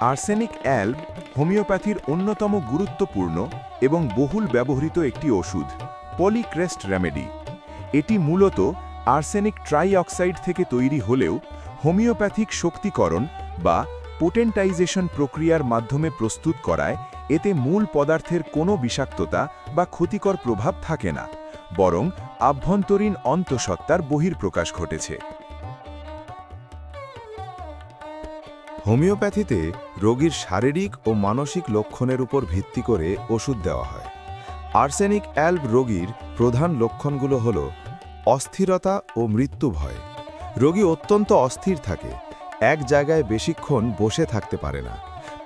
Arsenic অ্যালব হোমিওপ্যাথির অন্যতম গুরুত্বপূর্ণ এবং বহুল ব্যবহৃত একটি ওষুধ, পলিক্রেস্ট রেমেডি। এটি মূলত আর্সেনিক ট্রাইঅক্সাইড থেকে তৈরি হলেও হোমিওপ্যাথিক শক্তিকরণ বা পোটেন্টাইজেশন প্রক্রিয়ার মাধ্যমে প্রস্তুত করায় এতে মূল পদার্থের কোনো বিষাক্ততা বা ক্ষতিকর প্রভাব থাকে না, বরং আভ্যন্তরীণ অন্তঃসত্ত্বার বহিঃপ্রকাশ ঘটেছে। হোমিওপ্যাথিতে রোগীর শারীরিক ও মানসিক লক্ষণের উপর ভিত্তি করে ওষুধ দেওয়া হয়। আর্সেনিক অ্যালব রোগীর প্রধান লক্ষণগুলো হল অস্থিরতা ও মৃত্যু ভয়। রোগী অত্যন্ত অস্থির থাকে, এক জায়গায় বেশিক্ষণ বসে থাকতে পারে না।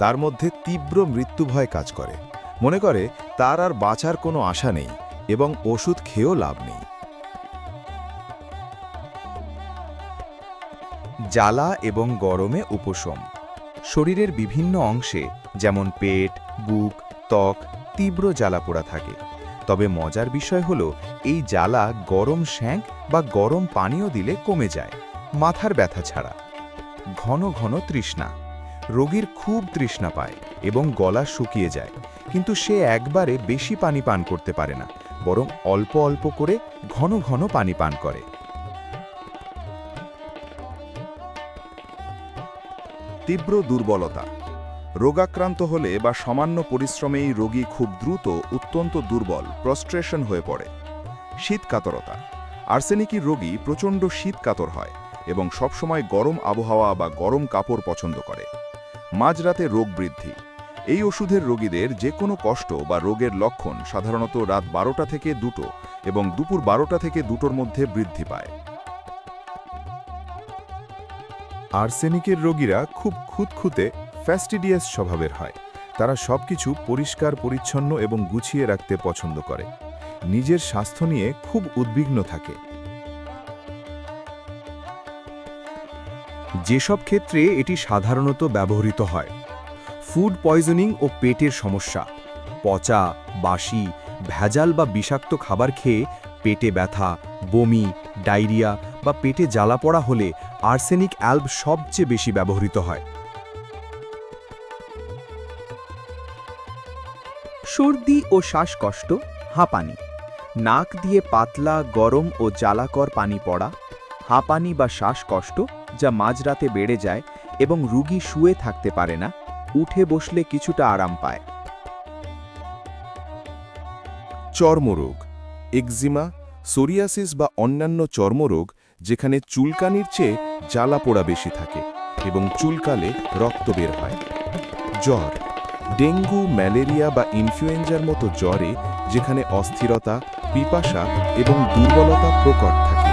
তার মধ্যে তীব্র মৃত্যু ভয় কাজ করে, মনে করে তার আর বাঁচার কোনো আশা নেই এবং ওষুধ খেয়েও লাভ নেই। জ্বালা এবং গরমে উপশম। শরীরের বিভিন্ন অংশে যেমন পেট, বুক, ত্বক তীব্র জ্বালা পোড়া থাকে। তবে মজার বিষয় হলো এই জ্বালা গরম শ্যাঁক বা গরম পানীয় দিলে কমে যায়, মাথার ব্যথা ছাড়া। ঘন ঘন তৃষ্ণা। রোগীর খুব তৃষ্ণা পায় এবং গলা শুকিয়ে যায়, কিন্তু সে একবারে বেশি পানি পান করতে পারে না, বরং অল্প অল্প করে ঘন ঘন পানি পান করে। তীব্র দুর্বলতা। রোগাক্রান্ত হলে বা সামান্য পরিশ্রমেই রোগী খুব দ্রুত অত্যন্ত দুর্বল, প্রস্ট্রেশন হয়ে পড়ে। শীতকাতরতা। আর্সেনিকের রোগী প্রচণ্ড শীতকাতর হয় এবং সবসময় গরম আবহাওয়া বা গরম কাপড় পছন্দ করে। মাঝরাতে রোগ বৃদ্ধি। এই ওষুধের রোগীদের যে কোনো কষ্ট বা রোগের লক্ষণ সাধারণত রাত 12টা থেকে 2টো এবং দুপুর 12টা থেকে 2টোর মধ্যে বৃদ্ধি পায়। আর্সেনিকের রোগীরা খুব খুঁতখুঁতে, ফ্যাস্টিডিয়াস স্বভাবের হয়। তারা সবকিছু পরিষ্কার পরিচ্ছন্ন এবং গুছিয়ে রাখতে পছন্দ করে। নিজের স্বাস্থ্য নিয়ে খুব উদ্বিগ্ন থাকে। যেসব ক্ষেত্রে এটি সাধারণত ব্যবহৃত হয়: ফুড পয়জনিং ও পেটের সমস্যা, পচা, বাসি, ভেজাল বা বিষাক্ত খাবার খেয়ে পেটে ব্যথা, বমি, ডায়রিয়া বা পেটে জ্বালা পড়া হলে আর্সেনিক অ্যালব সবচেয়ে বেশি ব্যবহৃত হয়। সর্দি ও শ্বাসকষ্ট, হাঁপানি। নাক দিয়ে পাতলা, গরম ও জ্বালাকর পানি পড়া, হাঁপানি বা শ্বাসকষ্ট যা মাঝরাতে বেড়ে যায় এবং রোগী শুয়ে থাকতে পারে না, উঠে বসলে কিছুটা আরাম পায়। চর্মরোগ, এক্সিমা, সোরিয়াসিস বা অন্যান্য চর্মরোগ যেখানে চুলকানির চেয়ে জ্বালা পোড়া বেশি থাকে এবং চুলকালে রক্ত বের হয়। জ্বর, ডেঙ্গু, ম্যালেরিয়া বা ইনফ্লুয়েঞ্জার মতো জ্বরে যেখানে অস্থিরতা, পিপাসা এবং দুর্বলতা প্রকট থাকে।